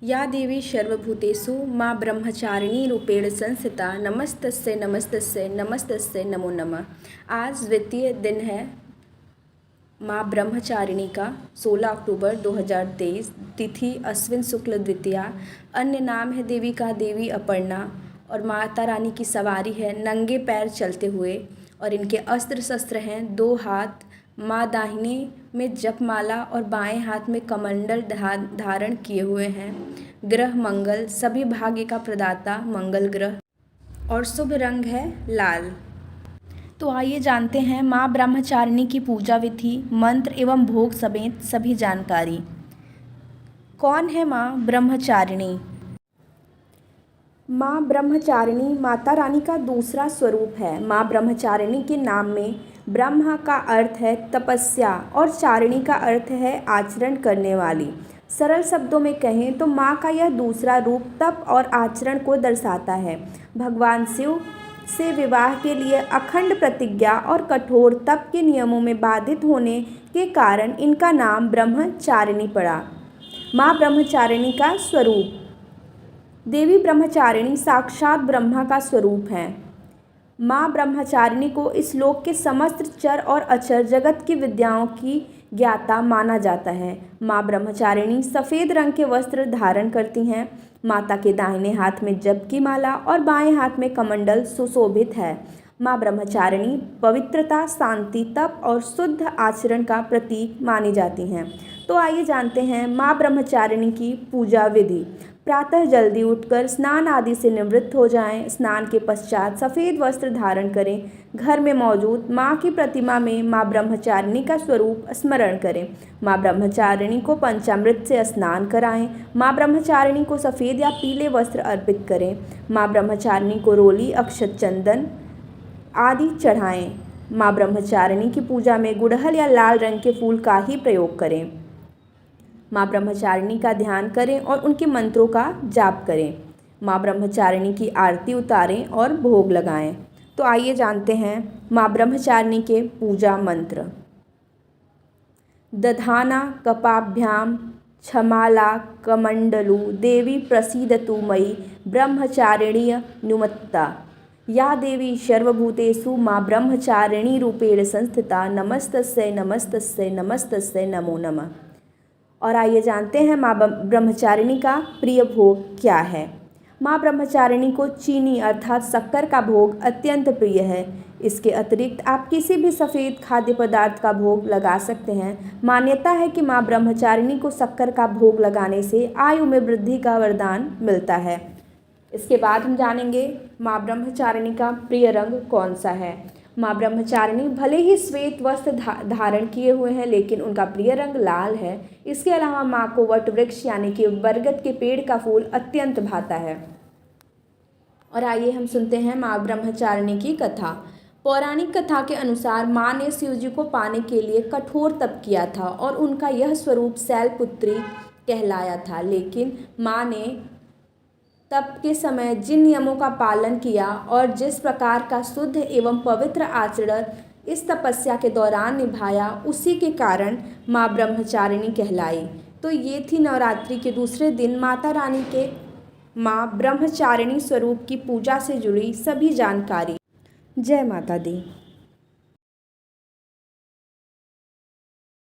या देवी सर्वभूतेषु माँ ब्रह्मचारिणी रूपेण संस्थिता नमस्तस्यै नमस्तस्यै नमस्तस्यै नमो नमः। आज द्वितीय दिन है माँ ब्रह्मचारिणी का 16 अक्टूबर 2023। तिथि अश्विन शुक्ल द्वितीया। अन्य नाम है देवी का देवी अपर्णा। और माता रानी की सवारी है नंगे पैर चलते हुए। और इनके अस्त्र शस्त्र हैं 2 हाथ। माँ दाहिने में जपमाला और बाएं हाथ में कमंडल धारण किए हुए हैं। ग्रह मंगल, सभी भाग्य का प्रदाता मंगल ग्रह। और शुभ रंग है लाल। तो आइए जानते हैं माँ ब्रह्मचारिणी की पूजा विधि, मंत्र एवं भोग समेत सभी जानकारी। कौन है माँ ब्रह्मचारिणी? माँ ब्रह्मचारिणी माता रानी का दूसरा स्वरूप है। माँ ब्रह्मचारिणी के नाम में ब्रह्म का अर्थ है तपस्या और चारिणी का अर्थ है आचरण करने वाली। सरल शब्दों में कहें तो माँ का यह दूसरा रूप तप और आचरण को दर्शाता है। भगवान शिव से विवाह के लिए अखंड प्रतिज्ञा और कठोर तप के नियमों में बाधित होने के कारण इनका नाम ब्रह्मचारिणी पड़ा। माँ ब्रह्मचारिणी का स्वरूप। देवी ब्रह्मचारिणी साक्षात ब्रह्मा का स्वरूप है। माँ ब्रह्मचारिणी को इस लोक के समस्त चर और अचर जगत की विद्याओं की ज्ञाता माना जाता है। माँ ब्रह्मचारिणी सफ़ेद रंग के वस्त्र धारण करती हैं। माता के दाहिने हाथ में जप की माला और बाएं हाथ में कमंडल सुशोभित है। माँ ब्रह्मचारिणी पवित्रता, शांति, तप और शुद्ध आचरण का प्रतीक मानी जाती हैं। तो आइए जानते हैं माँ ब्रह्मचारिणी की पूजा विधि। प्रातः जल्दी उठकर स्नान आदि से निवृत्त हो जाएं। स्नान के पश्चात सफ़ेद वस्त्र धारण करें। घर में मौजूद माँ की प्रतिमा में माँ ब्रह्मचारिणी का स्वरूप स्मरण करें। माँ ब्रह्मचारिणी को पंचामृत से स्नान कराएं। माँ ब्रह्मचारिणी को सफ़ेद या पीले वस्त्र अर्पित करें। माँ ब्रह्मचारिणी को रोली, अक्षत, चंदन आदि चढ़ाएं। माँ ब्रह्मचारिणी की पूजा में गुड़हल या लाल रंग के फूल का ही प्रयोग करें। माँ ब्रह्मचारिणी का ध्यान करें और उनके मंत्रों का जाप करें। माँ ब्रह्मचारिणी की आरती उतारें और भोग लगाएं। तो आइए जानते हैं माँ ब्रह्मचारिणी के पूजा मंत्र। दधाना कपाभ्याम छमाला कमंडलु देवी प्रसीदतु मयि ब्रह्मचारिणी नुमत्ता। या देवी सर्वभूतेषु माँ ब्रह्मचारिणी रूपेण संस्थिता नमस्तस्यै नमस्तस्यै नमस्तस्यै नमो नमः। और आइए जानते हैं माँ ब्रह्मचारिणी का प्रिय भोग क्या है। माँ ब्रह्मचारिणी को चीनी अर्थात शक्कर का भोग अत्यंत प्रिय है। इसके अतिरिक्त आप किसी भी सफ़ेद खाद्य पदार्थ का भोग लगा सकते हैं। मान्यता है कि माँ ब्रह्मचारिणी को शक्कर का भोग लगाने से आयु में वृद्धि का वरदान मिलता है। इसके बाद हम जानेंगे माँ ब्रह्मचारिणी का प्रिय रंग कौन सा है। माँ ब्रह्मचारिणी भले ही श्वेत वस्त्र धारण किए हुए हैं, लेकिन उनका प्रिय रंग लाल है। इसके अलावा माँ को वट वृक्ष यानी कि बरगद के पेड़ का फूल अत्यंत भाता है। और आइए हम सुनते हैं माँ ब्रह्मचारिणी की कथा। पौराणिक कथा के अनुसार माँ ने शिवजी को पाने के लिए कठोर तप किया था और उनका यह स्वरूप शैलपुत्री कहलाया था। लेकिन माँ ने तप के समय जिन नियमों का पालन किया और जिस प्रकार का शुद्ध एवं पवित्र आचरण इस तपस्या के दौरान निभाया, उसी के कारण माँ ब्रह्मचारिणी कहलाई। तो ये थी नवरात्रि के दूसरे दिन माता रानी के माँ ब्रह्मचारिणी स्वरूप की पूजा से जुड़ी सभी जानकारी। जय माता दी।